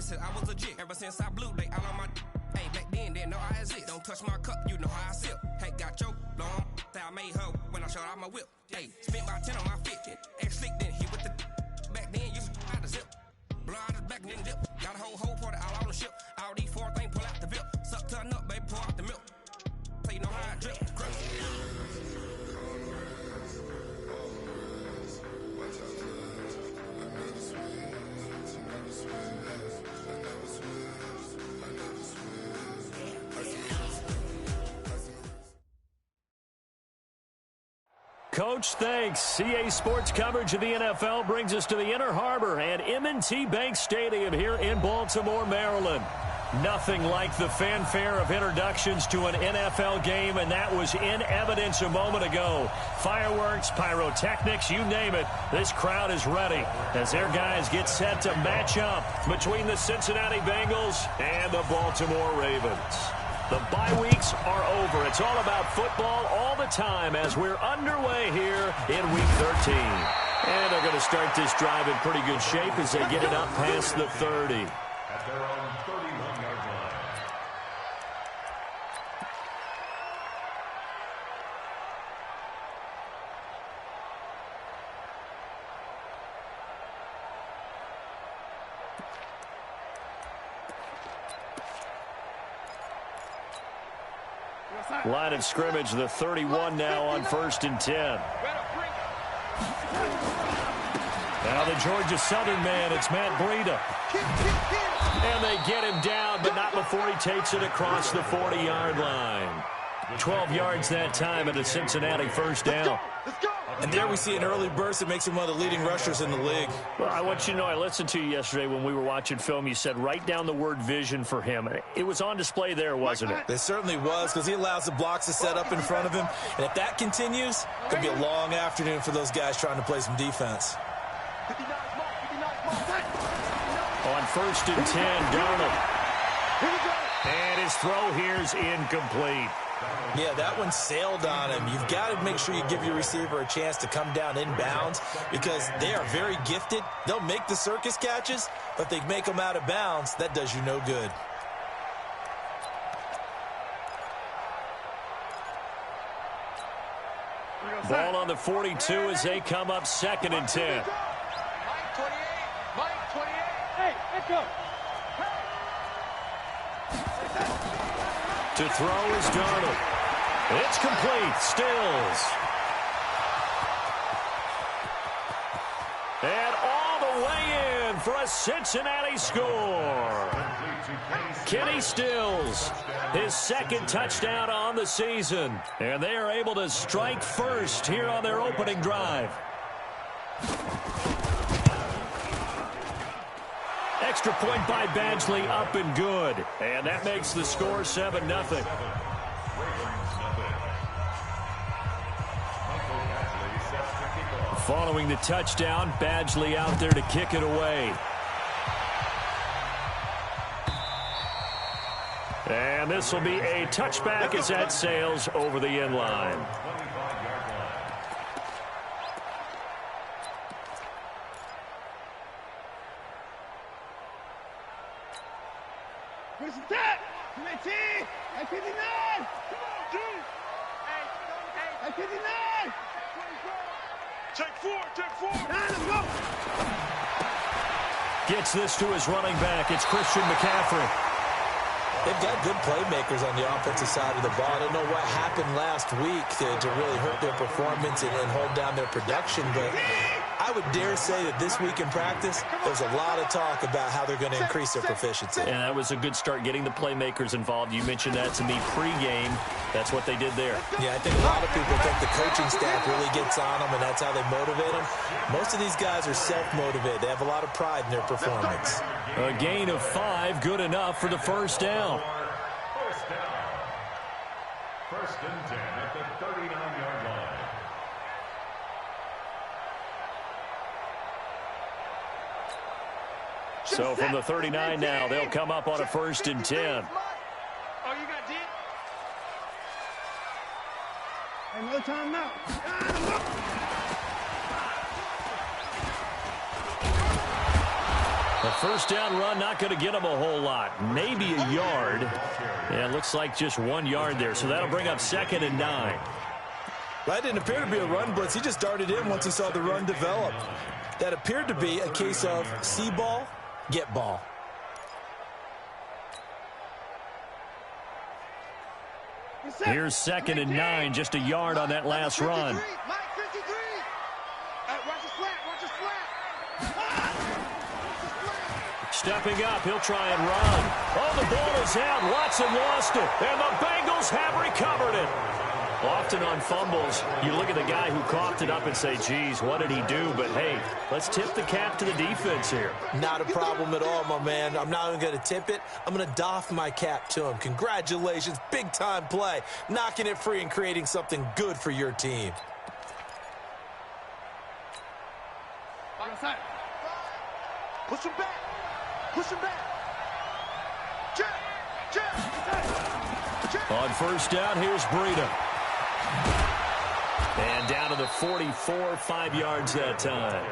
said I was legit. Ever since I blew, they all on my hey, back then, didn't know I exist. Don't touch my cup, you know how I sip. Hey, got your long, that I made her when I showed out my whip. Hey, spent my 10 on my 50. Ex-slick, then hit with the back then, used to out the zip. Blow out his back, then dip. Got a whole party all on the ship. All these four things, pull out the VIP. Suck to a nut, baby, pour out the milk. So you know how I drip. Coach, thanks. CA Sports coverage of the NFL brings us to the Inner Harbor and M&T Bank Stadium here in Baltimore, Maryland. Nothing like the fanfare of introductions to an NFL game, and that was in evidence a moment ago. Fireworks, pyrotechnics, you name it. This crowd is ready as their guys get set to match up between the Cincinnati Bengals and the Baltimore Ravens. The bye weeks are over. It's all about football all the time as we're underway here in Week 13. And they're going to start this drive in pretty good shape as they get it up past the 30. At their own 31-yard line. Line of scrimmage, the 31 now on 1st and 10. Now the Georgia Southern man, it's Matt Breida. And they get him down, but not before he takes it across the 40-yard line. 12 yards that time at a Cincinnati first down. And there we see an early burst that makes him one of the leading rushers in the league. Well, I want you to know, I listened to you yesterday when we were watching film. You said write down the word vision for him. It was on display there, wasn't it? It certainly was, because he allows the blocks to set up in front of him. And if that continues, it could be a long afternoon for those guys trying to play some defense. On 1st and 10, Darnold. And his throw here's incomplete. Yeah, that one sailed on him. You've got to make sure you give your receiver a chance to come down inbounds because they are very gifted. They'll make the circus catches, but they make them out of bounds. That does you no good. Ball on the 42 as they come up 2nd and 10. Mike 28. Mike 28. Hey, let's go. To throw is Darnold. It's complete. Stills. And all the way in for a Cincinnati score. Kenny Stills, his 2nd touchdown on the season. And they are able to strike first here on their opening drive. Extra point by Badgley, up and good. And that makes the score 7-0. Following the touchdown, Badgley out there to kick it away. And this will be a touchback as that sails over the end line. Where's the tap? I 59. I 59. Take four. Let's go. Gets this to his running back. It's Christian McCaffrey. They've got good playmakers on the offensive side of the ball. I don't know what happened last week to really hurt their performance and hold down their production, but I would dare say that this week in practice, there's a lot of talk about how they're going to increase their proficiency. And that was a good start, getting the playmakers involved. You mentioned that to me pregame. That's what they did there. Yeah, I think a lot of people think the coaching staff really gets on them, and that's how they motivate them. Most of these guys are self-motivated. They have a lot of pride in their performance. A gain of 5, good enough for the first down. First down. 1st and 10 at the 39-yard line. So from the 39 now, they'll come up on a 1st and 10. Oh, you got D? Another time now. A first down run, not going to get him a whole lot. Maybe a yard. Yeah, it looks like just 1 yard there. So that'll bring up 2nd and 9. That didn't appear to be a run blitz. He just darted in once he saw the run develop. That appeared to be a case of see ball, get ball. Here's 2nd and 9, just a yard on that last run. Stepping up, he'll try and run. Oh, the ball is out. Watson lost it, and the Bengals have recovered it. Often on fumbles, you look at the guy who coughed it up and say, geez, what did he do? But, hey, let's tip the cap to the defense here. Not a problem at all, my man. I'm not even going to tip it. I'm going to doff my cap to him. Congratulations, big-time play. Knocking it free and creating something good for your team. Push him back. Push him back. On first down, here's Breida. And down to the 44, 5 yards that time.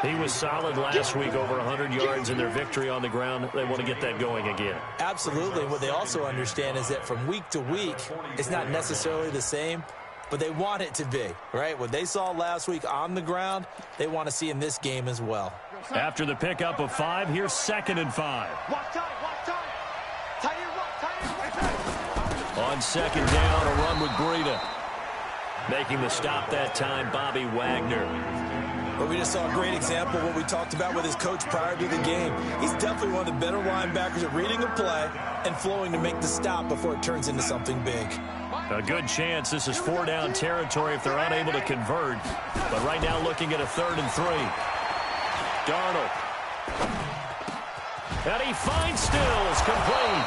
He was solid last week, over 100 yards in their victory on the ground. They want to get that going again. Absolutely. What they also understand is that from week to week, it's not necessarily the same, but they want it to be, right? What they saw last week on the ground, they want to see in this game as well. After the pickup of 5, here's 2nd and 5. On 2nd down, a run with Breida. Making the stop that time, Bobby Wagner. But we just saw a great example of what we talked about with his coach prior to the game. He's definitely one of the better linebackers at reading a play and flowing to make the stop before it turns into something big. A good chance this is 4-down territory if they're unable to convert. But right now looking at a 3rd and 3. Darnold. And he finds Stills, complete.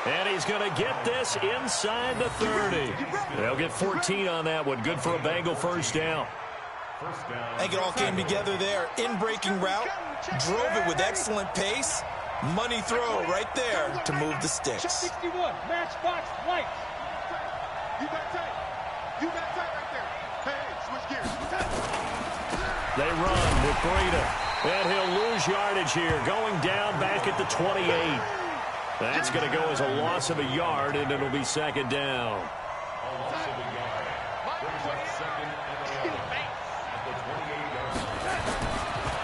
And he's going to get this inside the 30. They'll get 14 on that one. Good for a Bengal first down. I think it all came together there. In-breaking route, drove it with excellent pace. Money throw right there to move the sticks. 61, matchbox lights. You got tight. You got tight right there. Hey, switch gears. They run with Breida. And he'll lose yardage here. Going down back at the 28. That's going to go as a loss of a yard, and it'll be 2nd down.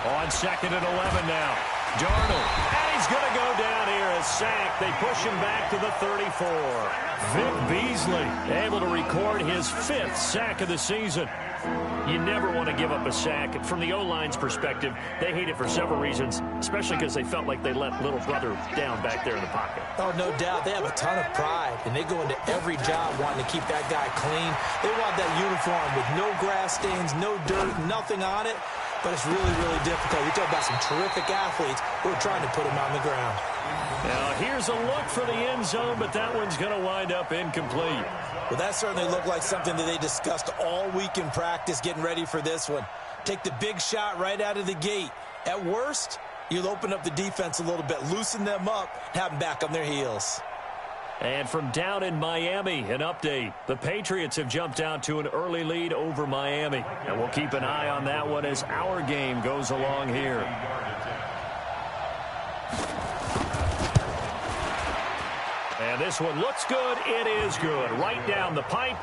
On 2nd and 11 now. Darnold. And he's going to go down here. A sack. They push him back to the 34. Vic Beasley able to record his 5th sack of the season. You never want to give up a sack. From the O-line's perspective, they hate it for several reasons, especially because they felt like they let little brother down back there in the pocket. Oh, no doubt. They have a ton of pride, and they go into every job wanting to keep that guy clean. They want that uniform with no grass stains, no dirt, nothing on it. But it's really, really difficult. You talk about some terrific athletes who are trying to put him on the ground. Now, here's a look for the end zone, but that one's going to wind up incomplete. Well, that certainly looked like something that they discussed all week in practice, getting ready for this one. Take the big shot right out of the gate. At worst, you'll open up the defense a little bit, loosen them up, have them back on their heels. And from down in Miami, an update. The Patriots have jumped out to an early lead over Miami. And we'll keep an eye on that one as our game goes along here. And this one looks good. It is good. Right down the pipe.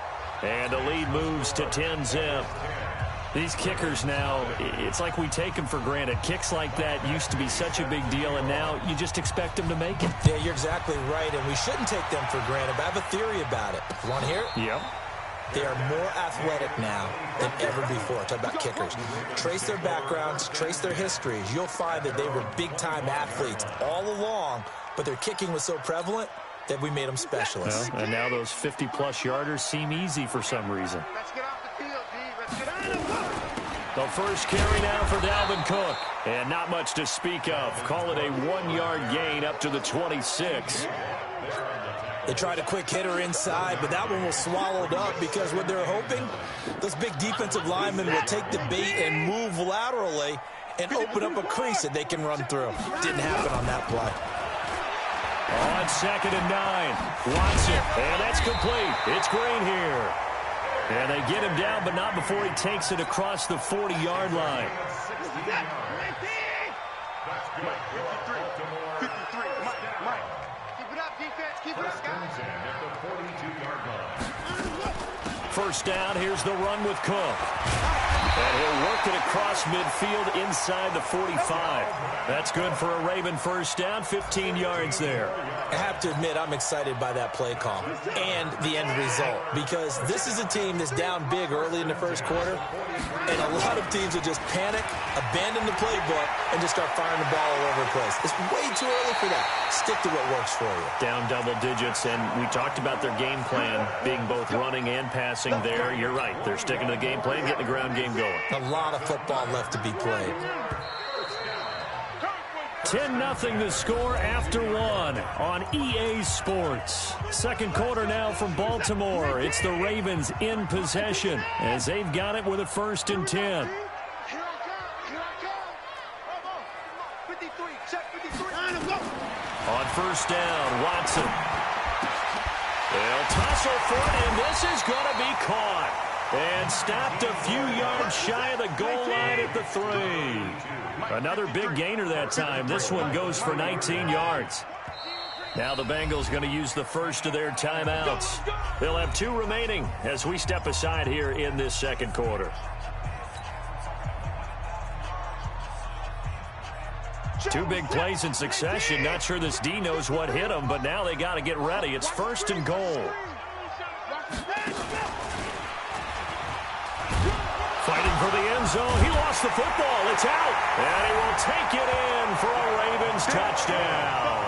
And the lead moves to 10-zip. These kickers now, it's like we take them for granted. Kicks like that used to be such a big deal, and now you just expect them to make it. Yeah, you're exactly right, and we shouldn't take them for granted. But I have a theory about it. You want to hear it? Yep. They are more athletic now than ever before. Talk about kickers. Trace their backgrounds, trace their histories. You'll find that they were big-time athletes all along, but their kicking was so prevalent that we made them specialists. Well, and now those 50-plus yarders seem easy for some reason. Let's get off the field, D. Let's get out of the The first carry now for Dalvin Cook. And not much to speak of. Call it a 1-yard gain up to the 26. They tried a quick hitter inside, but that one was swallowed up because what they're hoping, those big defensive linemen will take the bait and move laterally and open up a crease that they can run through. Didn't happen on that play. On 2nd and 9. Watson. And that's complete. It's Green here. And they get him down, but not before he takes it across the 40-yard line. Mike, 53. 53. Mike. Keep it up, defense. Keep it up, guys. First and 10 at the 42-yard line. First down, here's the run with Cook. And he'll work it across midfield inside the 45. That's good for a Raven first down, 15 yards there. I have to admit, I'm excited by that play call and the end result, because this is a team that's down big early in the first quarter, and a lot of teams will just panic, abandon the playbook, and just start firing the ball all over the place. It's way too early for that. Stick to what works for you. Down double digits, and we talked about their game plan being both running and passing there. You're right. They're sticking to the game plan, getting the ground game going. A lot of football left to be played. 10-0 the score after one on EA Sports. Second quarter now from Baltimore. It's the Ravens in possession as they've got it with a 1st and 10. Here I come. 53. Check 53. On first down, Watson. They'll tussle for it, and this is going to be caught. And stopped a few yards shy of the goal line at the 3. Another big gainer that time. This one goes for 19 yards. Now the Bengals going to use the first of their timeouts. They'll have 2 remaining as we step aside here in this second quarter. Two big plays in succession. Not sure this D knows what hit him, but now they got to get ready. It's 1st and goal. Fighting for the end zone. He lost the football. It's out. And he will take it in for a Ravens touchdown.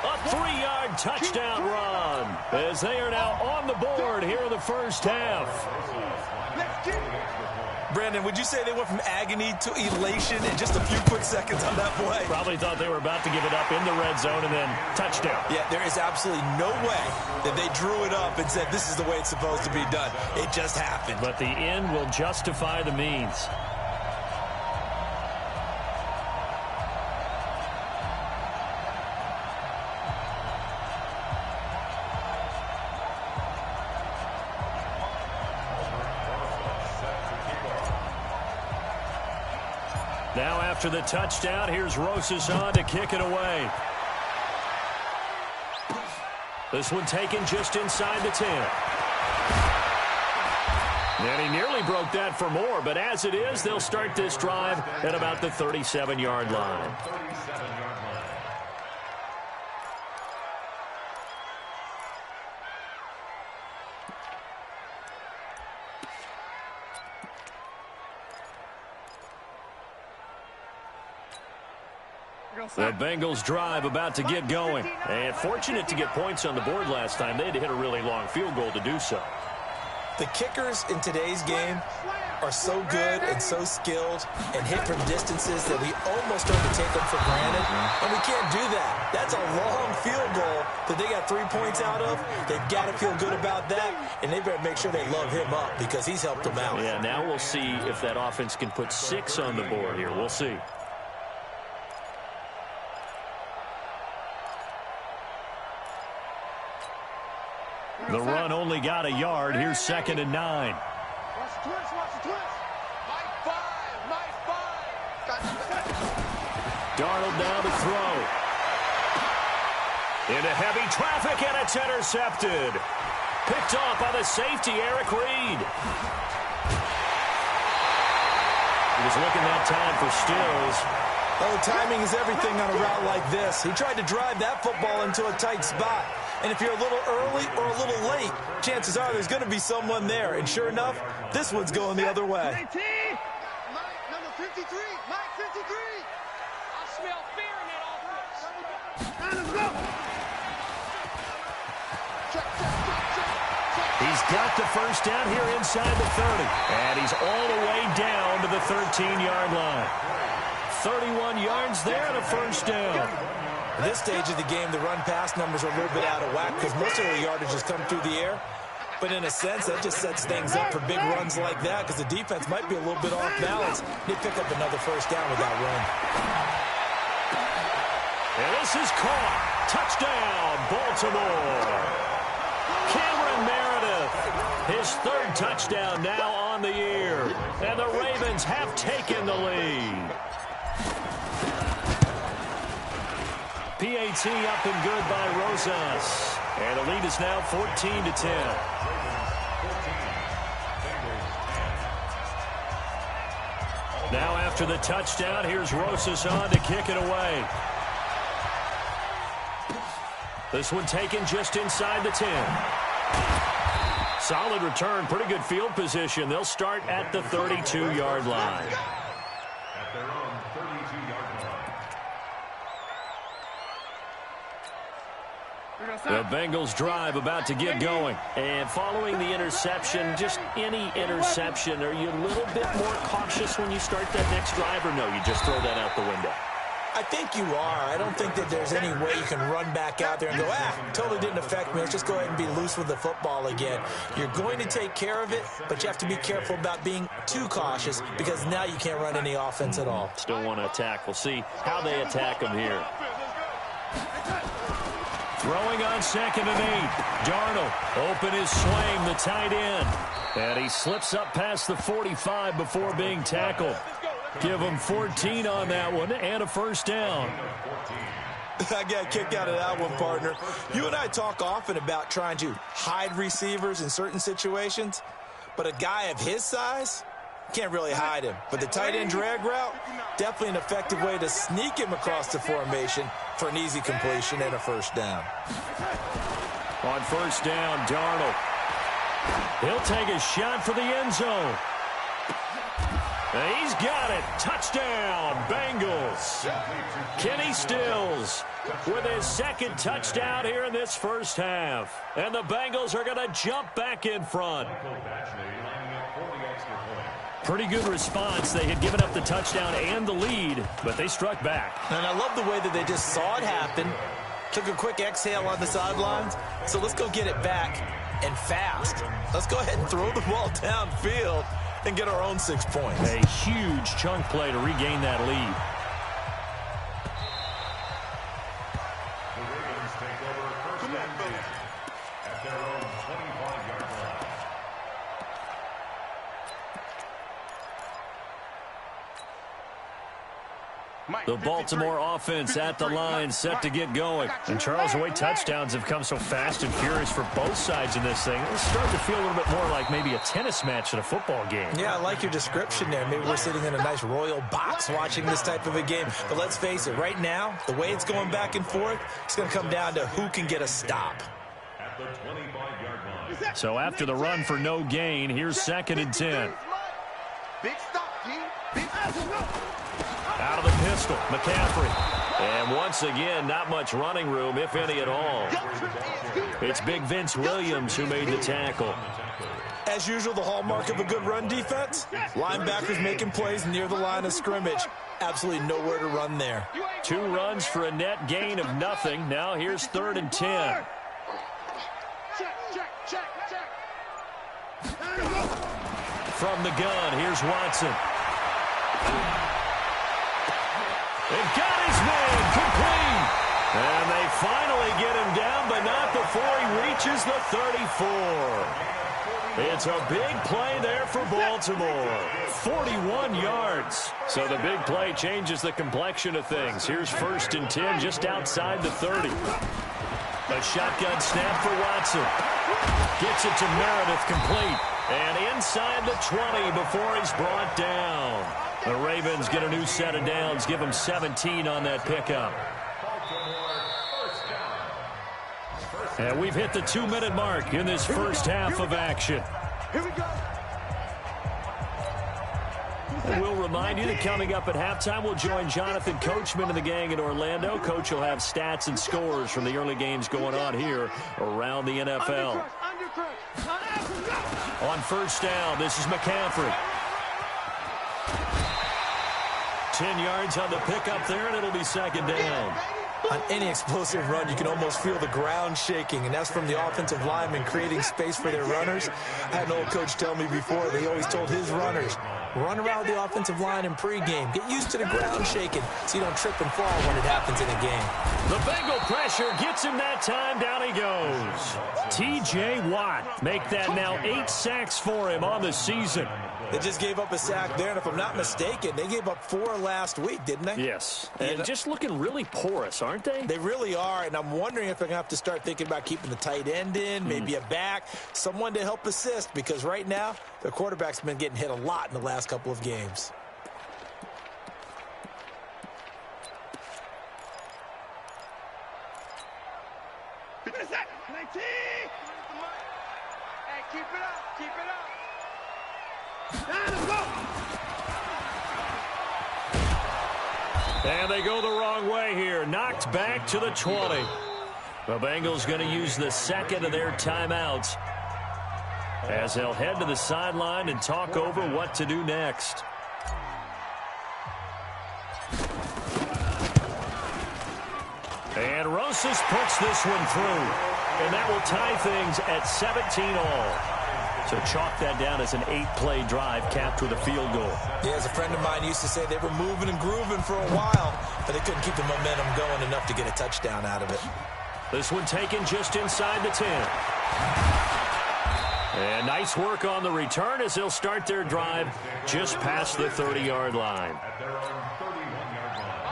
A 3-yard touchdown run as they are now on the board here in the first half. Brandon, would you say they went from agony to elation in just a few quick seconds on that play? Probably thought they were about to give it up in the red zone and then touchdown. Yeah, there is absolutely no way that they drew it up and said this is the way it's supposed to be done. It just happened. But the end will justify the means. Now after the touchdown, here's Rosas on to kick it away. This one taken just inside the 10. And he nearly broke that for more, but as it is, they'll start this drive at about the 37-yard line. The Bengals drive about to get going. And fortunate to get points on the board last time. They had to hit a really long field goal to do so. The kickers in today's game are so good and so skilled and hit from distances that we almost start to take them for granted. And we can't do that. That's a long field goal that they got 3 points out of. They've got to feel good about that, and they better make sure they love him up because he's helped them out. Yeah, now we'll see if that offense can put 6 on the board here. We'll see. The run only got a yard. Here's 2nd and 9. Watch the twist, watch the twist. Mike 5. Darnold now to throw. Into heavy traffic, and it's intercepted. Picked off by the safety, Eric Reed. He was looking that time for Stills. Oh, timing is everything on a route like this. He tried to drive that football into a tight spot. And if you're a little early or a little late, chances are there's going to be someone there. And sure enough, this one's going the other way. Mike, number 53. Mike, 53. I smell fear in that offense. Let's go. Check. He's got the first down here inside the 30. And he's all the way down to the 13-yard line. 31 yards there and a first down. At this stage of the game, the run-pass numbers are a little bit out of whack because most of the yardage has come through the air. But in a sense, that just sets things up for big runs like that because the defense might be a little bit off balance. They pick up another first down with that run. And this is caught. Touchdown, Baltimore. Cameron Meredith, his 3rd touchdown now on the year. And the Ravens have taken the lead. PAT up and good by Rosas. And the lead is now 14-10. Now after the touchdown, here's Rosas on to kick it away. This one taken just inside the 10. Solid return, pretty good field position. They'll start at the 32-yard line. At their own 32-yard line. The Bengals drive about to get going. And following the interception, just any interception, are you a little bit more cautious when you start that next drive, or no, you just throw that out the window? I think you are. I don't think that there's any way you can run back out there and go, totally didn't affect me. Let's just go ahead and be loose with the football again. You're going to take care of it, but you have to be careful about being too cautious because now you can't run any offense at all. Still want to attack. We'll see how they attack them here. Throwing on 2nd and 8. Darnold open his sling, the tight end. And he slips up past the 45 before being tackled. Give him 14 on that one and a first down. I got a kick out of that one, partner. You and I talk often about trying to hide receivers in certain situations, but a guy of his size can't really hide him. But the tight end drag route, definitely an effective way to sneak him across the formation for an easy completion and a first down. On first down, Darnold. He'll take a shot for the end zone. He's got it. Touchdown, Bengals. Kenny Stills with his second touchdown here in this first half. And the Bengals are going to jump back in front. Pretty good response. They had given up the touchdown and the lead, but they struck back. And I love the way that they just saw it happen, took a quick exhale on the sidelines. So let's go get it back and fast. Let's go ahead and throw the ball downfield and get our own 6 points. A huge chunk play to regain that lead. The Ravens take over 1st and 10 at their own 25-yard line. The Baltimore offense at the line, set to get going. And Charles, the way touchdowns have come so fast and furious for both sides in this thing, it's starting to feel a little bit more like maybe a tennis match in a football game. Yeah, I like your description there. Maybe we're sitting in a nice royal box watching this type of a game. But let's face it, right now, the way it's going back and forth, it's going to come down to who can get a stop. At the 25-yard line. So after the run for no gain, here's 2nd and 10. Big stop, team. Big stop. Out of the pistol, McCaffrey. And once again, not much running room, if any at all. It's Big Vince Williams who made the tackle. As usual, the hallmark of a good run defense, linebackers making plays near the line of scrimmage. Absolutely nowhere to run there. 2 runs for a net gain of nothing. Now here's 3rd and 10. From the gun, here's Watson. They've got his man complete. And they finally get him down, but not before he reaches the 34. It's a big play there for Baltimore. 41 yards. So the big play changes the complexion of things. Here's 1st and 10 just outside the 30. A shotgun snap for Watson. Gets it to Meredith complete. And inside the 20 before he's brought down. The Ravens get a new set of downs. Give them 17 on that pickup. And we've hit the 2-minute mark in this first half of action. Here we go. And we'll remind you that coming up at halftime, we'll join Jonathan Coachman and the gang in Orlando. Coach will have stats and scores from the early games going on here around the NFL. On first down, this is McCaffrey. 10 yards on the pickup there, and it'll be 2nd down. On any explosive run, you can almost feel the ground shaking, and that's from the offensive linemen creating space for their runners. I had an old coach tell me before, they always told his runners, run around the offensive line in pregame. Get used to the ground shaking so you don't trip and fall when it happens in a game. The Bengal pressure gets him that time. Down he goes. T.J. Watt make that now 8 sacks for him on the season. They just gave up a sack there, and if I'm not mistaken, they gave up 4 last week, didn't they? Yes, and just looking really porous, aren't they? They really are, and I'm wondering if they're going to have to start thinking about keeping the tight end in, maybe a back, someone to help assist, because right now, their quarterback's been getting hit a lot in the last couple of games. Hey, keep it up, keep it up. And they go the wrong way here. Knocked back to the 20. The Bengals going to use the second of their timeouts as they'll head to the sideline and talk over what to do next. And Rosas puts this one through. And that will tie things at 17-all. So chalk that down as an 8-play drive capped with a field goal. Yeah, as a friend of mine used to say, they were moving and grooving for a while, but they couldn't keep the momentum going enough to get a touchdown out of it. This one taken just inside the 10. And nice work on the return as they'll start their drive just past the 30-yard line.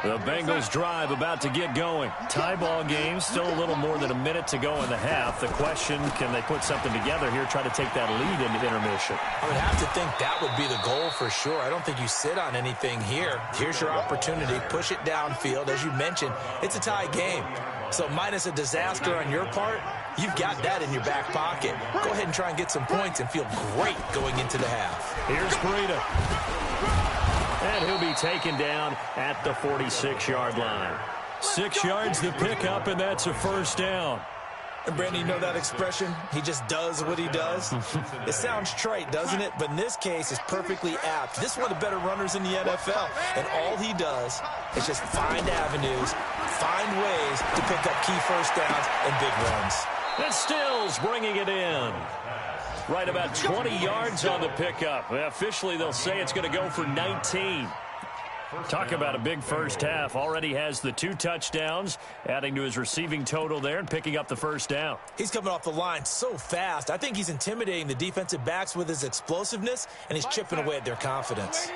The Bengals drive about to get going. Tie ball game, still a little more than a minute to go in the half. The question, can they put something together here, try to take that lead into intermission? I would have to think that would be the goal for sure. I don't think you sit on anything here. Here's your opportunity. Push it downfield. As you mentioned, it's a tie game. So minus a disaster on your part, you've got that in your back pocket. Go ahead and try and get some points and feel great going into the half. Here's Breida. And he'll be taken down at the 46-yard line. 6 yards to pick up, and that's a first down. And Brandon, you know that expression? He just does what he does? It sounds trite, doesn't it? But in this case, it's perfectly apt. This is one of the better runners in the NFL. And all he does is just find avenues, find ways to pick up key first downs and big runs. And Stills bringing it in. Right about 20 yards on the pickup. Officially, they'll say it's going to go for 19. Talk about a big first half. Already has the 2 touchdowns, adding to his receiving total there and picking up the first down. He's coming off the line so fast. I think he's intimidating the defensive backs with his explosiveness, and he's chipping away at their confidence.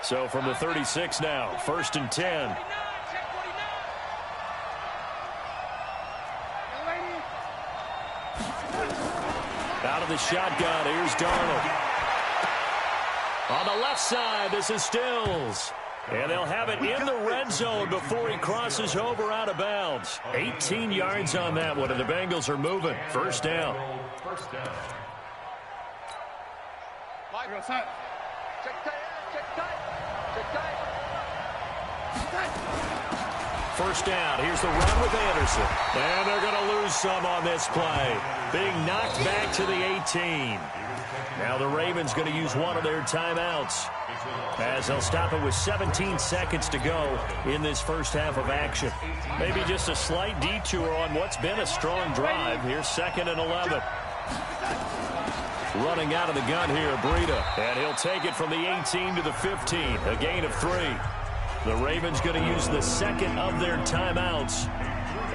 So from the 36 now, 1st and 10. Out of the shotgun, here's Darnold. On the left side, this is Stills. And they'll have it in the red zone before he crosses over out of bounds. 18 yards on that one, and the Bengals are moving. First down. First down. Here's the run with Anderson. And they're going to lose some on this play. Being knocked back to the 18. Now the Ravens going to use one of their timeouts, as they'll stop it with 17 seconds to go in this first half of action. Maybe just a slight detour on what's been a strong drive. Here's 2nd and 11. Running out of the gun here, Breida. And he'll take it from the 18 to the 15. A gain of 3. The Ravens going to use the second of their timeouts,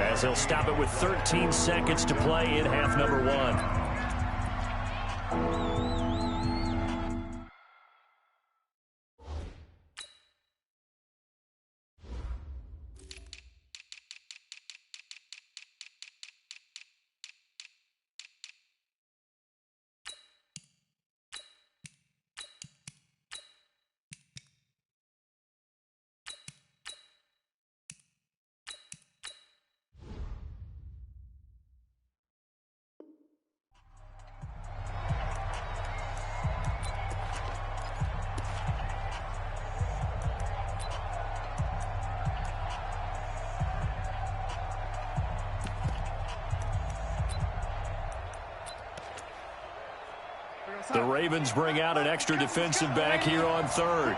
as they'll stop it with 13 seconds to play in half number 1. The Ravens bring out an extra defensive back here on 3rd.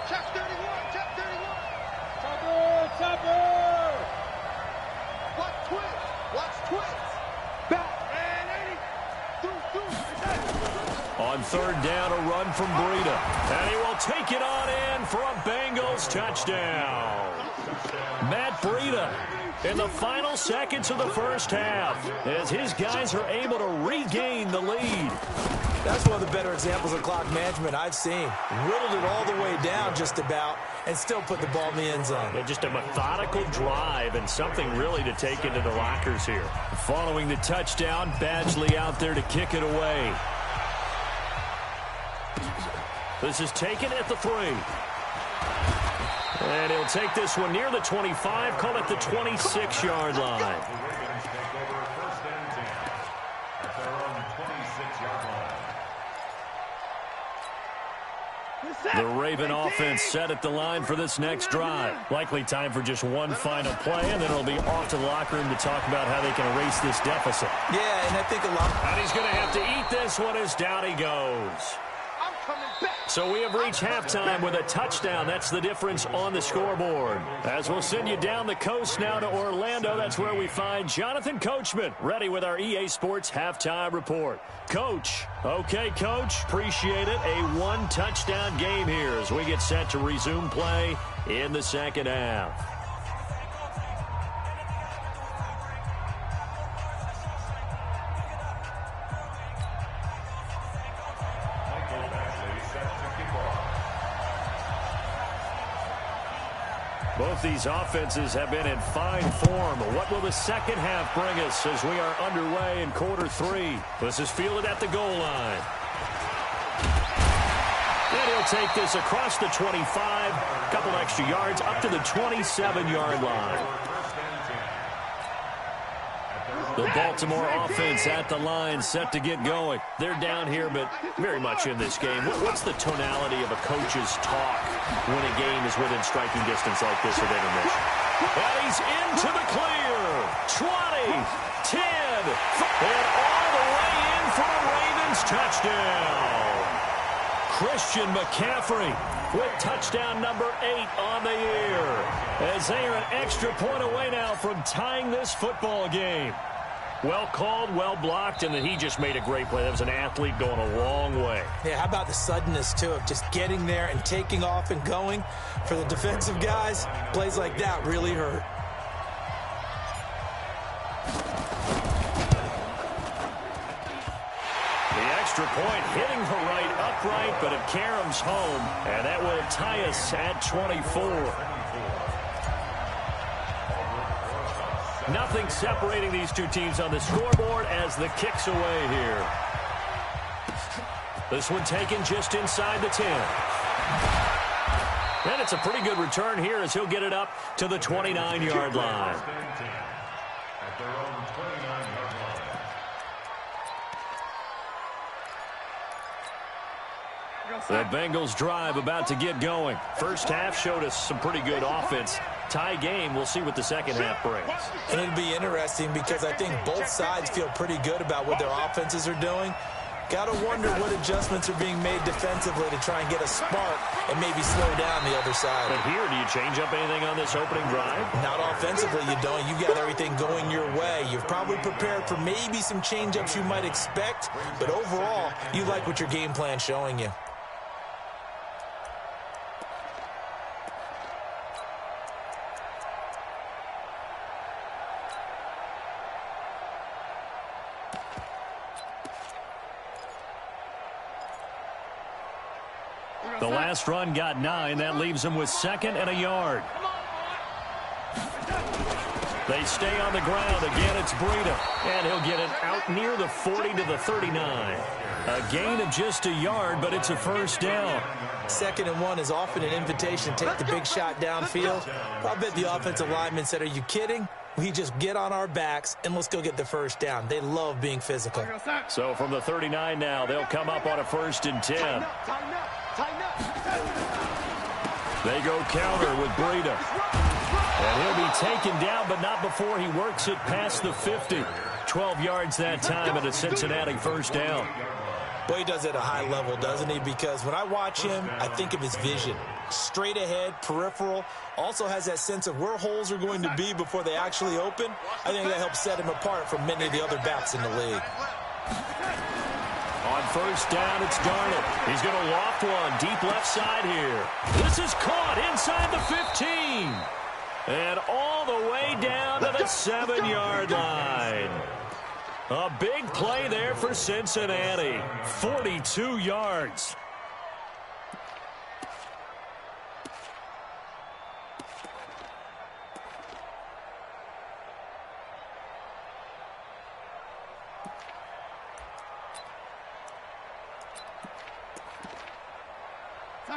Check 31, check 31. Chopper! Watch twist, watch twist. Back and 80. On third down, a run from Breida. And he will take it on in for a Bengals touchdown. Matt Breida in the final seconds of the first half as his guys are able to regain the lead. That's one of the better examples of clock management I've seen. Whittled it all the way down just about and still put the ball in the end zone. Yeah, just a methodical drive and something really to take into the lockers here. Following the touchdown, Badgley out there to kick it away. This is taken at the 3. And he'll take this one near the 25, call it the 26-yard line. The Raven offense set at the line for this next drive. Likely time for just one final play, and then it'll be off to the locker room to talk about how they can erase this deficit. Yeah, and I think a lot. And he's going to have to eat this one as down he goes. So we have reached halftime with a touchdown. That's the difference on the scoreboard. As we'll send you down the coast now to Orlando, that's where we find Jonathan Coachman ready with our EA Sports halftime report. Coach. Okay, Coach. Appreciate it. A one-touchdown game here as we get set to resume play in the second half. Both these offenses have been in fine form. What will the second half bring us as we are underway in quarter 3? This is fielded at the goal line. And he'll take this across the 25, a couple extra yards, up to the 27-yard line. The Baltimore offense at the line, set to get going. They're down here, but very much in this game. What's the tonality of a coach's talk when a game is within striking distance like this at intermission? And he's into the clear. 20, 10, and all the way in for a Ravens touchdown. Christian McCaffrey with touchdown number 8 on the year, as they are an extra point away now from tying this football game. Well called, well blocked, and then he just made a great play. That was an athlete going a long way. Yeah, how about the suddenness, too, of just getting there and taking off and going? For the defensive guys, plays like that really hurt. The extra point hitting the right upright, but it caroms home, and that will tie us at 24. Nothing separating these two teams on the scoreboard as the kick's away here. This one taken just inside the 10. And it's a pretty good return here as he'll get it up to the 29-yard line. The Bengals drive about to get going. First half showed us some pretty good offense. Tie game, we'll see what the second half brings. And it'll be interesting because I think both sides feel pretty good about what their offenses are doing. Got to wonder what adjustments are being made defensively to try and get a spark and maybe slow down the other side. But here, do you change up anything on this opening drive? Not offensively, you don't. You got everything going your way. You've probably prepared for maybe some change-ups you might expect, but overall, you like what your game plan's showing you. The last run got 9. That leaves them with 2nd and a yard. They stay on the ground. Again, it's Breida. And he'll get it out near the 40 to the 39. A gain of just a yard, but it's a first down. 2nd and 1 is often an invitation to take the big shot downfield. I'll bet the offensive lineman said, are you kidding? We just get on our backs and let's go get the first down. They love being physical. So from the 39 now, they'll come up on a 1st and 10. They go counter with Breida. And he'll be taken down, but not before he works it past the 50. 12 yards that time and a Cincinnati first down. Well, he does it at a high level, doesn't he? Because when I watch him, I think of his vision. Straight ahead, peripheral, also has that sense of where holes are going to be before they actually open. I think that helps set him apart from many of the other backs in the league. On first down, it's Darnold. He's going to loft one deep left side here. This is caught inside the 15. And all the way down to the 7-yard line. A big play there for Cincinnati. 42 yards.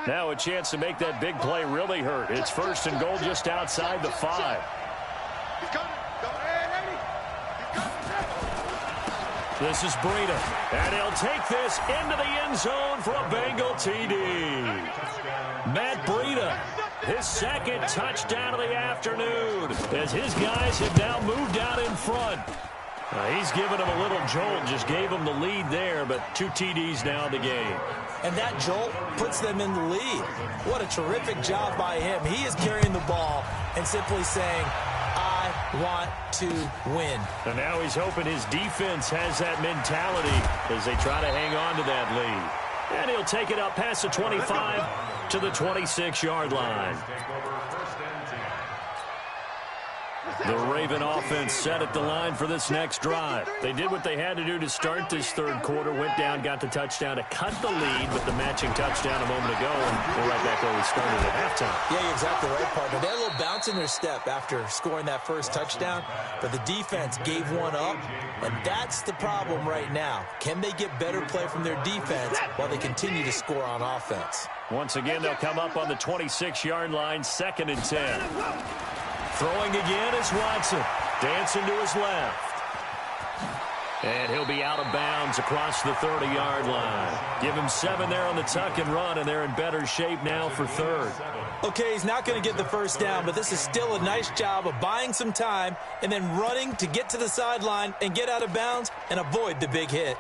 Now a chance to make that big play really hurt. It's first and goal just outside the 5. This is Breida, and he'll take this into the end zone for a Bengal TD. Matt Breida, his second touchdown of the afternoon, as his guys have now moved out in front. He's given him a little jolt, just gave him the lead there, but 2 TDs now in the game. And that jolt puts them in the lead. What a terrific job by him. He is carrying the ball and simply saying, I want to win. And now he's hoping his defense has that mentality as they try to hang on to that lead. And he'll take it up past the 25 to the 26-yard line. The Raven offense set at the line for this next drive. They did what they had to do to start this third quarter, went down, got the touchdown to cut the lead with the matching touchdown a moment ago, and we're right back where we started at halftime. Yeah, you're exactly right, partner. They had a little bounce in their step after scoring that first touchdown, but the defense gave one up, and that's the problem right now. Can they get better play from their defense while they continue to score on offense? Once again, they'll come up on the 26-yard line, 2nd and 10. Throwing again is Watson. Dancing to his left. And he'll be out of bounds across the 30-yard line. Give him 7 there on the tuck and run, and they're in better shape now for third. Okay, he's not going to get the first down, but this is still a nice job of buying some time and then running to get to the sideline and get out of bounds and avoid the big hit.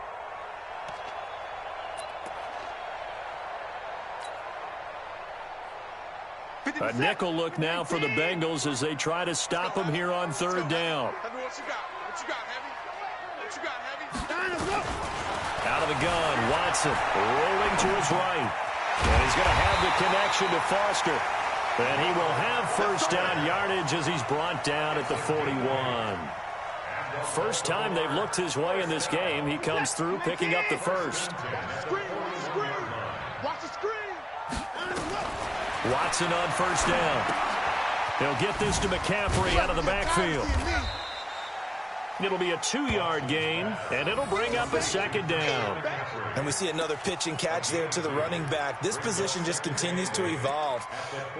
A nickel look now for the Bengals as they try to stop him here on third down. Out of the gun, Watson rolling to his right. And he's going to have the connection to Foster. And he will have first down yardage as he's brought down at the 41. First time they've looked his way in this game. He comes through picking up the first. Watson on first down. He'll get this to McCaffrey out of the backfield. It'll be a 2-yard gain, and it'll bring up a 2nd down. And we see another pitch and catch there to the running back. This position just continues to evolve.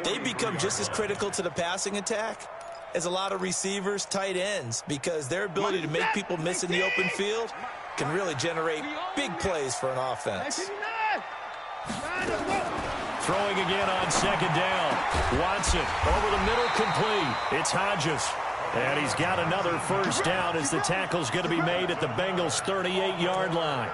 They become just as critical to the passing attack as a lot of receivers, tight ends, because their ability to make people miss in the open field can really generate big plays for an offense. Throwing again on 2nd down. Watson over the middle, complete. It's Hodges. And he's got another first down as the tackle's going to be made at the Bengals' 38-yard line.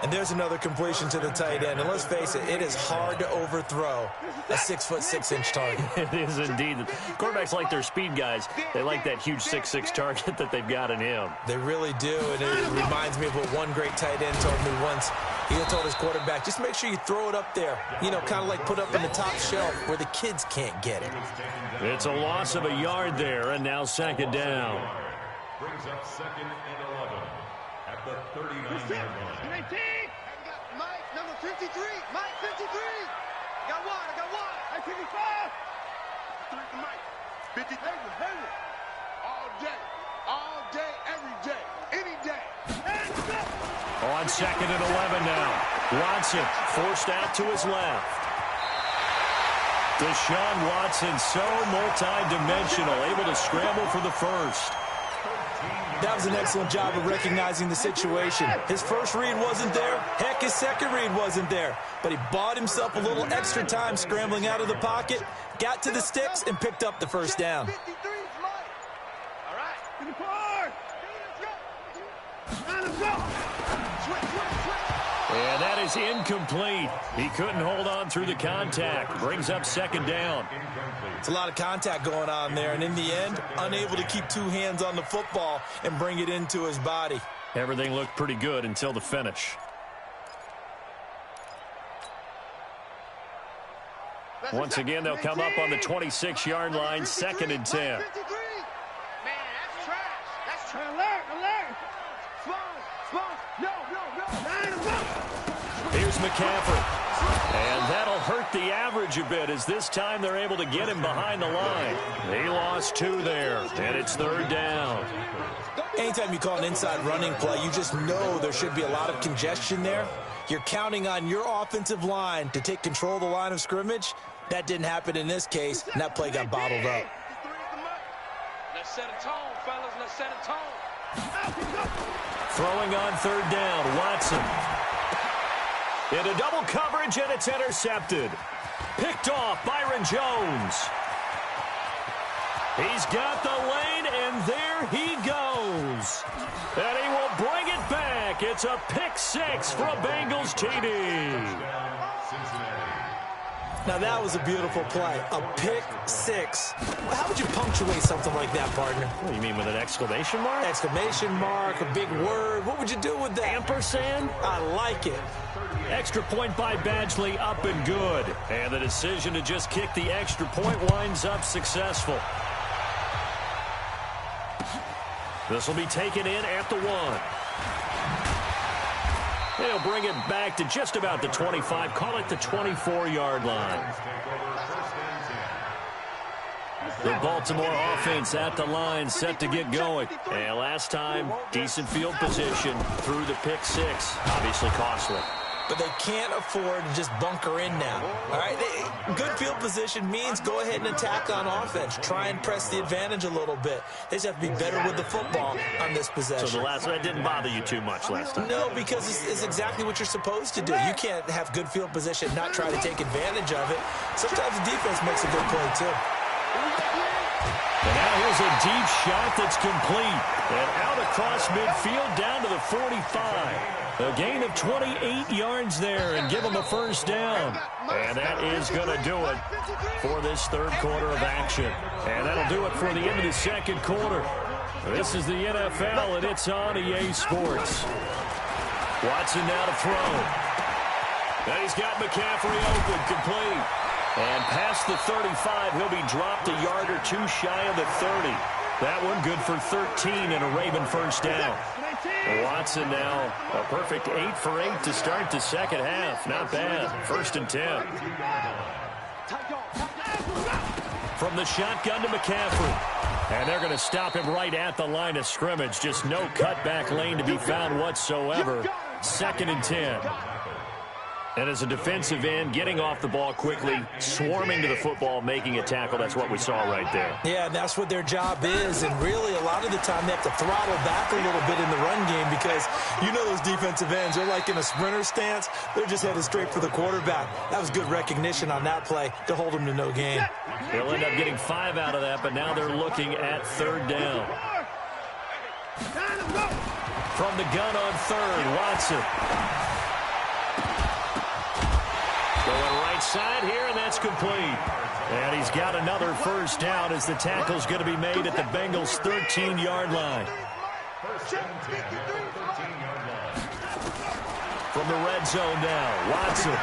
And there's another completion to the tight end. And let's face it, it is hard to overthrow a 6'6" target. It is indeed. Quarterbacks like their speed guys. They like that huge 6'6" target that they've got in him. They really do. And it reminds me of what one great tight end told me once. He told his quarterback, just make sure you throw it up there. You know, kind of like put up in the top shelf where the kids can't get it. It's a loss of a yard there, and now 2nd down. Brings up 2nd and 11 at the 39-yard line. Mike, number 53. Mike, 53. I got one. Hey, 55. 3 to Mike. 50. Henry. All day, every day, any day. On 2nd and 11 now. Watson forced out to his left. Deshaun Watson so multi-dimensional, able to scramble for the first. That was an excellent job of recognizing the situation. His first read wasn't there. Heck, his second read wasn't there. But he bought himself a little extra time scrambling out of the pocket, got to the sticks, and picked up the first down. And that is incomplete. He couldn't hold on through the contact. Brings up 2nd down. It's a lot of contact going on there, and in the end, unable to keep 2 hands on the football and bring it into his body. Everything looked pretty good until the finish. Once again, they'll come up on the 26-yard line, 2nd and 10. Man, that's trash. That's trash. Alert. Here's McCaffrey. And that'll hurt the average a bit as this time they're able to get him behind the line. He lost 2 there, and it's 3rd down. Anytime you call an inside running play, you just know there should be a lot of congestion there. You're counting on your offensive line to take control of the line of scrimmage. That didn't happen in this case, and that play got bottled up. Let's set a tone, fellas. Let's set a tone. Throwing on 3rd down, Watson. Into double coverage, and it's intercepted. Picked off, Byron Jones. He's got the lane, and there he goes. And he will bring it back. It's a pick 6 for a Bengals TD. Now, that was a beautiful play. A pick 6. How would you punctuate something like that, partner? What do you mean, with an exclamation mark? Exclamation mark, a big word. What would you do with that? Ampersand? I like it. Extra point by Badgley, up and good. And the decision to just kick the extra point winds up successful. This will be taken in at the 1. They'll bring it back to just about the 25, call it the 24-yard line. The Baltimore offense at the line, set to get going. And last time, decent field position through the pick 6. Obviously costly. But they can't afford to just bunker in now. All right, good field position means go ahead and attack on offense. Try and press the advantage a little bit. They just have to be better with the football on this possession. So the last one didn't bother you too much last time? No, because it's exactly what you're supposed to do. You can't have good field position, not try to take advantage of it. Sometimes the defense makes a good play, too. And now here's a deep shot that's complete. And out across midfield down to the 45. A gain of 28 yards there and give them a 1st down. And that is going to do it for this 3rd quarter of action. And that'll do it for the end of the 2nd quarter. This is the NFL, and it's on EA Sports. Watson now to throw. And he's got McCaffrey open, complete. And past the 35, he'll be dropped a yard or 2 shy of the 30. That one good for 13 and a Raven 1st down. Watson now a perfect 8 for 8 to start the 2nd half. Not bad. 1st and 10. From the shotgun to McCaffrey. And they're going to stop him right at the line of scrimmage. Just no cutback lane to be found whatsoever. 2nd and 10. And as a defensive end, getting off the ball quickly, swarming to the football, making a tackle. That's what we saw right there. Yeah, that's what their job is. And really, a lot of the time, they have to throttle back a little bit in the run game because you know those defensive ends, they're like in a sprinter stance. They're just headed straight for the quarterback. That was good recognition on that play to hold them to no gain. They'll end up getting 5 out of that, but now they're looking at 3rd down. From the gun on 3rd, Watson. Going right side here, and that's complete. And he's got another 1st down as the tackle's going to be made at the Bengals' 13-yard line. From the red zone now, Watson.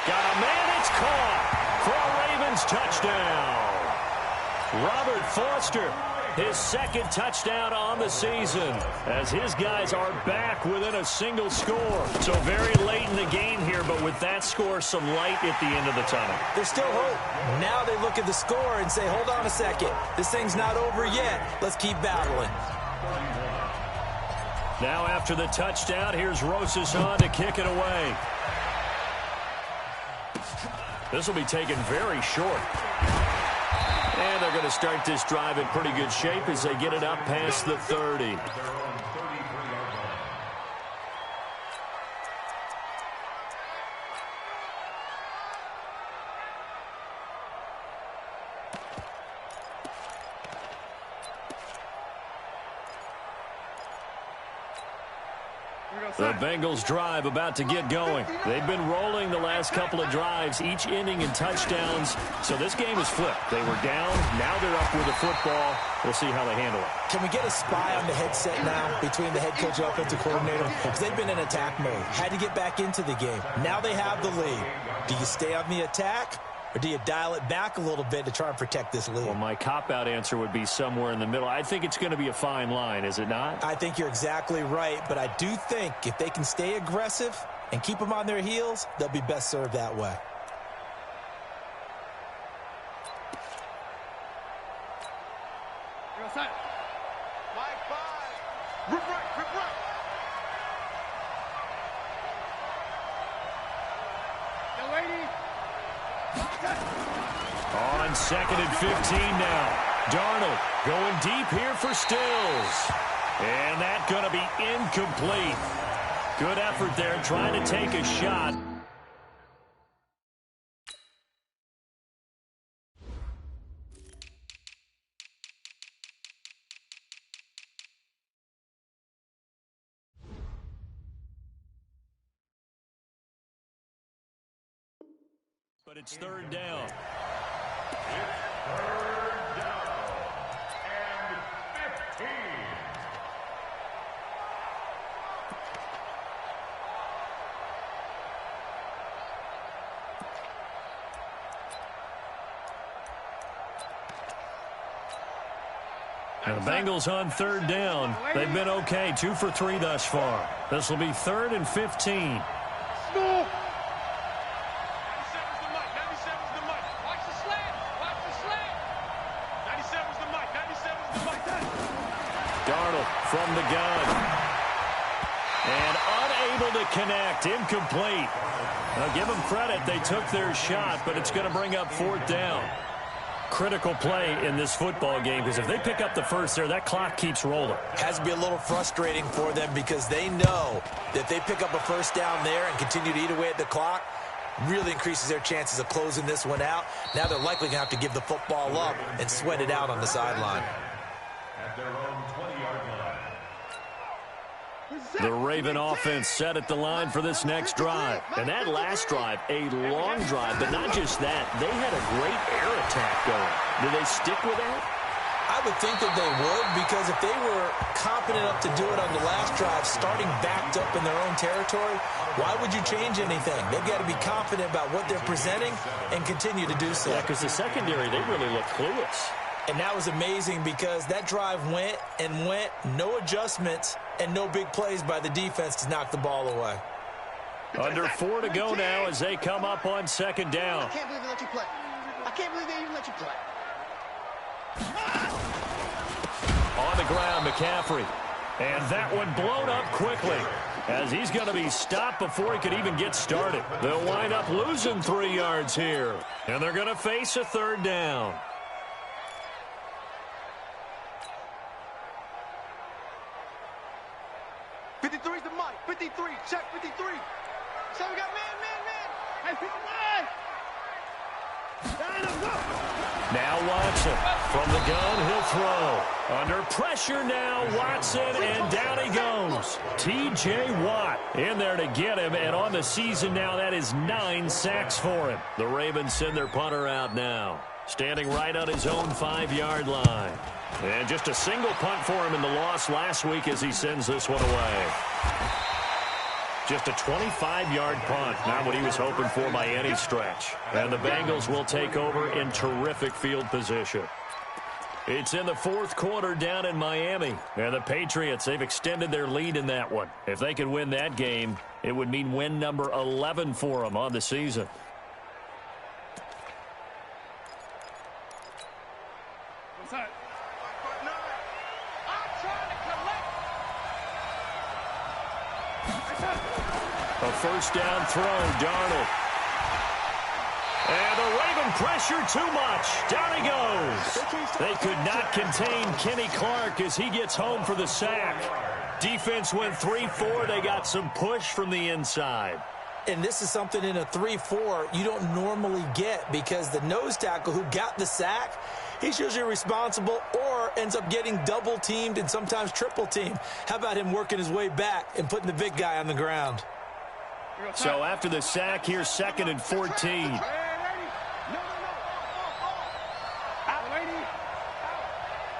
Got a man, it's caught for a Ravens touchdown. Robert Foster, his 2nd touchdown on the season, as his guys are back within a single score. So very late in the game here, but with that score, some light at the end of the tunnel. There's still hope. Now they look at the score and say, hold on a second. This thing's not over yet. Let's keep battling. Now after the touchdown, here's Rosas on to kick it away. This will be taken very short. And they're going to start this drive in pretty good shape as they get it up past the 30. We're going to The Bengals drive about to get going. They've been rolling the last couple of drives, each inning in touchdowns. So this game is flipped. They were down. Now they're up with the football. We'll see how they handle it. Can we get a spy on the headset now between the head coach and offensive coordinator? Because they've been in attack mode. Had to get back into the game. Now they have the lead. Do you stay on the attack? Or do you dial it back a little bit to try and protect this lead? Well, my cop-out answer would be somewhere in the middle. I think it's going to be a fine line, is it not? I think you're exactly right, but I do think if they can stay aggressive and keep them on their heels, they'll be best served that way. On 2nd and 15 now. Darnold going deep here for Stills. And that's going to be incomplete. Good effort there trying to take a shot. But it's 3rd down. It's 3rd down and 15. And the Bengals on 3rd down. They've been okay, 2 for 3 thus far. This will be 3rd and 15. From the gun. And unable to connect. Incomplete. Now give them credit. They took their shot, but it's going to bring up 4th down. Critical play in this football game because if they pick up the first there, that clock keeps rolling. Has to be a little frustrating for them because they know that if they pick up a first down there and continue to eat away at the clock, really increases their chances of closing this one out. Now they're likely going to have to give the football up and sweat it out on the sideline. At their own 20-yard line. The Raven offense set at the line for this next drive. And that last drive, a long drive, but not just that. They had a great air attack going. Do they stick with that? I would think that they would because if they were confident enough to do it on the last drive, starting backed up in their own territory, why would you change anything? They've got to be confident about what they're presenting and continue to do so. Yeah, because the secondary, they really look clueless. And that was amazing because that drive went and went, no adjustments, and no big plays by the defense to knock the ball away. Under 4 to go now as they come up on 2nd down. I can't believe they let you play. I can't believe they even let you play. On the ground, McCaffrey. And that one blown up quickly as he's going to be stopped before he could even get started. They'll wind up losing 3 yards here. And they're going to face a 3rd down. Check 53. So we got man. Hey, people, man. Now Watson from the gun, he'll throw. Under pressure now, Watson, and down he goes. T.J. Watt in there to get him, and on the season now, that is 9 sacks for him. The Ravens send their punter out now, standing right on his own 5-yard line. And just a single punt for him in the loss last week as he sends this one away. Just a 25-yard punt, not what he was hoping for by any stretch. And the Bengals will take over in terrific field position. It's in the 4th quarter down in Miami. And the Patriots, they've extended their lead in that one. If they could win that game, it would mean win number 11 for them on the season. What's that? A first down throw, Darnold. And the Raven pressure too much. Down he goes. They could not contain Kenny Clark as he gets home for the sack. Defense went 3-4. They got some push from the inside. And this is something in a 3-4 you don't normally get because the nose tackle who got the sack, he's usually responsible or ends up getting double-teamed and sometimes triple-teamed. How about him working his way back and putting the big guy on the ground? So after the sack, here's 2nd and 14.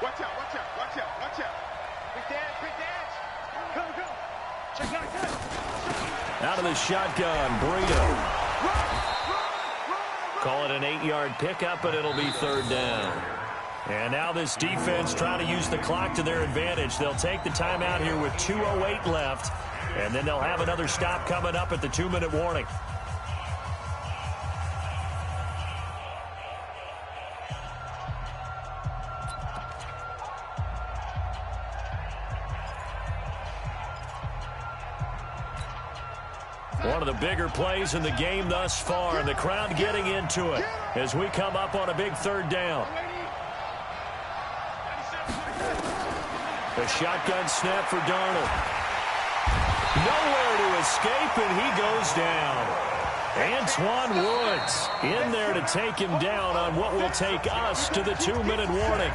Watch out, watch out, watch out, watch out. Big dance, big dance. Come, come. Check that. Out of the shotgun, Burrito. Call it an 8-yard pickup, but it'll be 3rd down. And now this defense trying to use the clock to their advantage. They'll take the timeout here with 2:08 left, and then they'll have another stop coming up at the 2-minute warning. One of the bigger plays in the game thus far, and the crowd getting into it as we come up on a big 3rd down. The shotgun snap for Darnold. Nowhere to escape, and he goes down. Antoine Woods in there to take him down on what will take us to the 2-minute warning.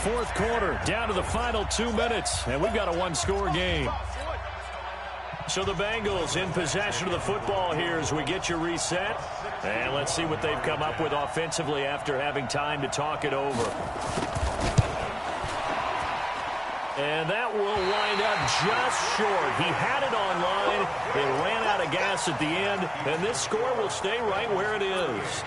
4th quarter, down to the final 2 minutes, and we've got a 1-score game. So the Bengals in possession of the football here as we get you reset. And let's see what they've come up with offensively after having time to talk it over. And that will wind up just short. He had it online. It ran out of gas at the end. And this score will stay right where it is.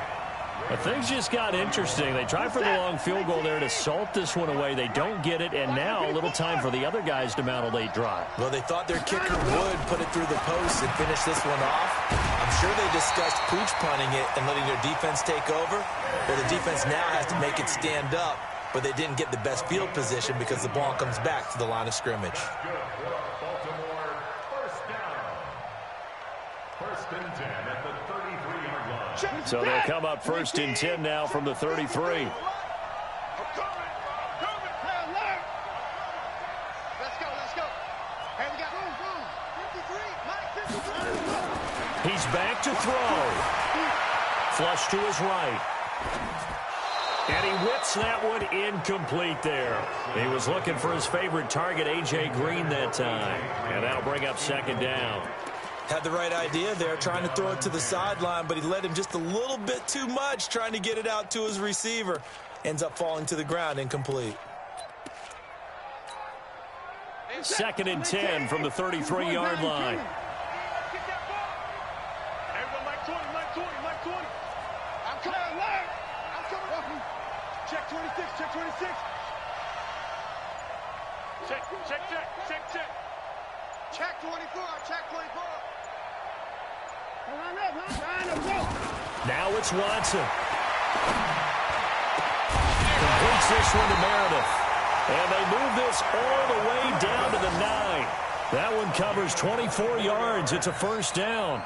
But things just got interesting. They tried for the long field goal there to salt this one away. They don't get it, and now a little time for the other guys to mount a late drive. Well, they thought their kicker would put it through the post and finish this one off. I'm sure they discussed pooch punting it and letting their defense take over. Well, the defense now has to make it stand up, but they didn't get the best field position because the ball comes back to the line of scrimmage. Baltimore, 1st down. 1st and 10 at the 33-yard line. So they'll come up 1st and 10 now from the 33. He's back to throw. Flush to his right. And he whips that one incomplete there. He was looking for his favorite target, A.J. Green, that time. And that'll bring up 2nd down. Had the right idea there, trying to throw it to the sideline, but he led him just a little bit too much, trying to get it out to his receiver. Ends up falling to the ground, incomplete. 2nd and 10 from the 33-yard line. Check 26, check 26. Check. Check 24, check 24. Now it's Watson. Completes this one to Meredith. And they move this all the way down to the 9. That one covers 24 yards. It's a 1st down.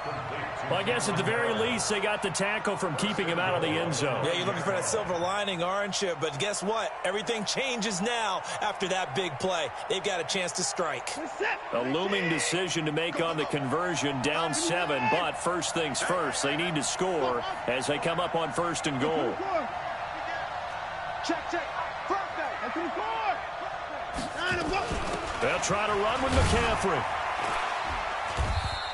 Well, I guess at the very least, they got the tackle from keeping him out of the end zone. Yeah, you're looking for that silver lining, aren't you? But guess what? Everything changes now after that big play. They've got a chance to strike. A looming decision to make on the conversion, down 7. But first things first, they need to score as they come up on 1st and goal. Check. They'll try to run with McCaffrey.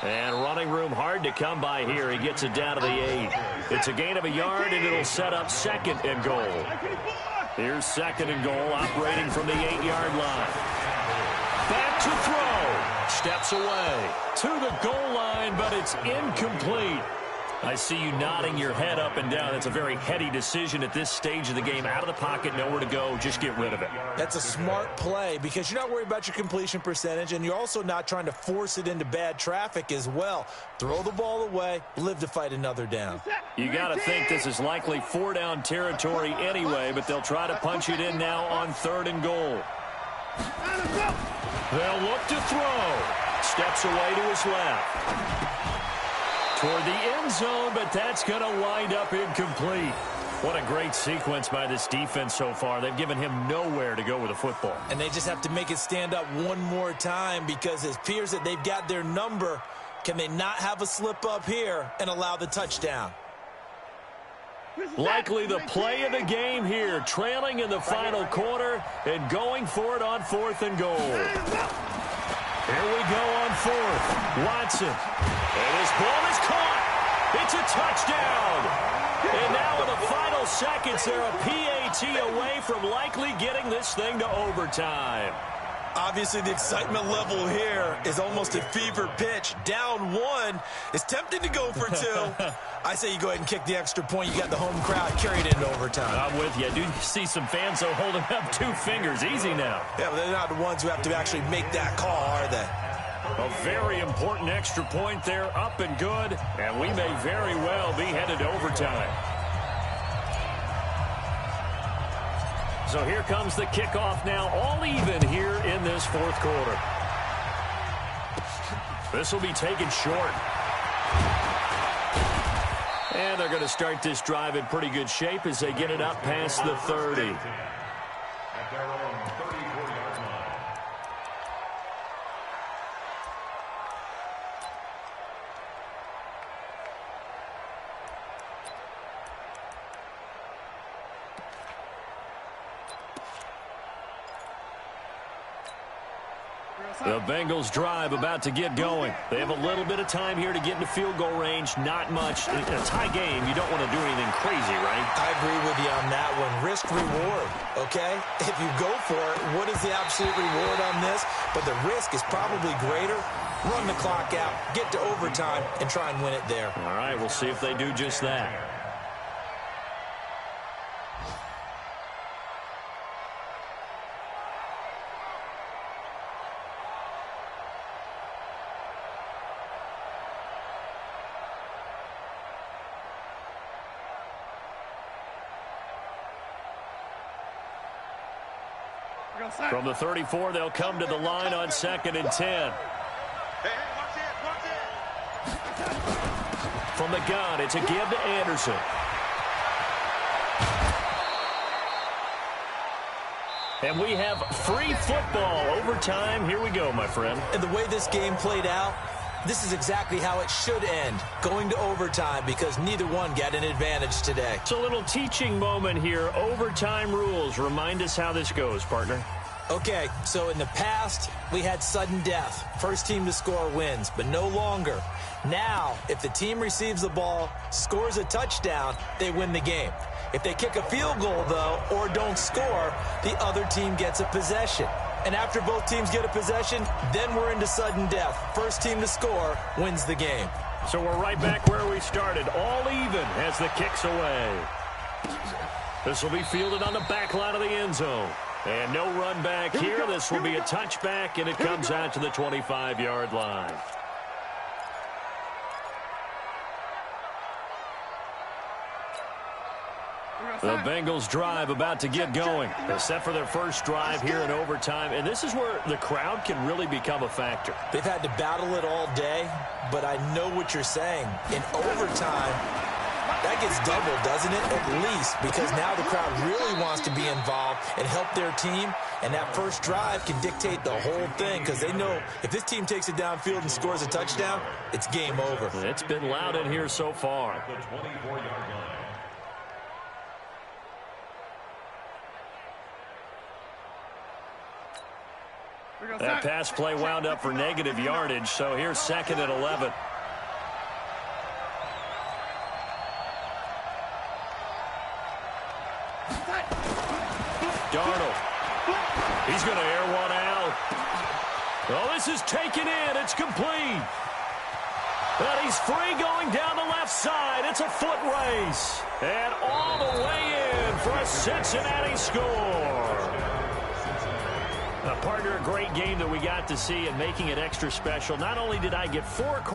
And running room hard to come by here. He gets it down to the 8. It's a gain of a yard, and it'll set up 2nd and goal. Here's 2nd and goal, operating from the 8-yard line. Back to throw. Steps away to the goal line, but it's incomplete. I see you nodding your head up and down. That's a very heady decision at this stage of the game. Out of the pocket, nowhere to go. Just get rid of it. That's a smart play because you're not worried about your completion percentage, and you're also not trying to force it into bad traffic as well. Throw the ball away, live to fight another down. You got to think this is likely 4-down territory anyway, but they'll try to punch it in now on 3rd and goal. They'll look to throw. Steps away to his left. Toward the end zone, but that's going to wind up incomplete. What a great sequence by this defense so far. They've given him nowhere to go with the football. And they just have to make it stand up one more time because it appears that they've got their number. Can they not have a slip up here and allow the touchdown? Likely the play of the game here, trailing in the final quarter and going for it on 4th and goal. Here we go on 4th. Watson. And his ball is caught. It's a touchdown. And now in the final seconds, they're a PAT away from likely getting this thing to overtime. Obviously, the excitement level here is almost a fever pitch. Down 1. It's tempting to go for 2. I say you go ahead and kick the extra point. You got the home crowd carried into overtime. I'm with you. I do see some fans, though, holding up 2 fingers. Easy now. Yeah, but they're not the ones who have to actually make that call, are they? A very important extra point there, up and good, and we may very well be headed to overtime. So here comes the kickoff now, all even here in this 4th quarter. This will be taken short. And they're going to start this drive in pretty good shape as they get it up past the 30. At their own 34-yard line. The Bengals drive about to get going. They have a little bit of time here to get into field goal range. Not much. In a tie game, you don't want to do anything crazy, right? I agree with you on that one. Risk reward, okay? If you go for it, what is the absolute reward on this? But the risk is probably greater. Run the clock out, get to overtime, and try and win it there. All right, we'll see if they do just that. From the 34, they'll come to the line on 2nd and 10. From the gun, it's a give to Anderson. And we have free football overtime. Here we go, my friend. And the way this game played out, this is exactly how it should end, going to overtime, because neither one got an advantage today. It's a little teaching moment here. Overtime rules. Remind us how this goes, partner. Okay, so in the past, we had sudden death. First team to score wins, but no longer. Now, if the team receives the ball, scores a touchdown, they win the game. If they kick a field goal, though, or don't score, the other team gets a possession. And after both teams get a possession, then we're into sudden death. First team to score wins the game. So we're right back where we started, all even as the kick's away. This will be fielded on the back line of the end zone. And no run back here. This will be a touchback, and it comes out to the 25-yard line. The Bengals drive about to get going. They're set for their first drive here in overtime, and this is where the crowd can really become a factor. They've had to battle it all day, but I know what you're saying. In overtime, that gets doubled, doesn't it? At least, because now the crowd really wants to be involved and help their team, and that first drive can dictate the whole thing, because they know if this team takes it downfield and scores a touchdown, it's game over. It's been loud in here so far. The 24-yard line. That pass play wound up for negative yardage, so here's 2nd and 11. Darnold. He's going to air one out. Oh, this is taken in. It's complete. But he's free going down the left side. It's a foot race. And all the way in for a Cincinnati score. Partner, a great game that we got to see, and making it extra special. Not only did I get 4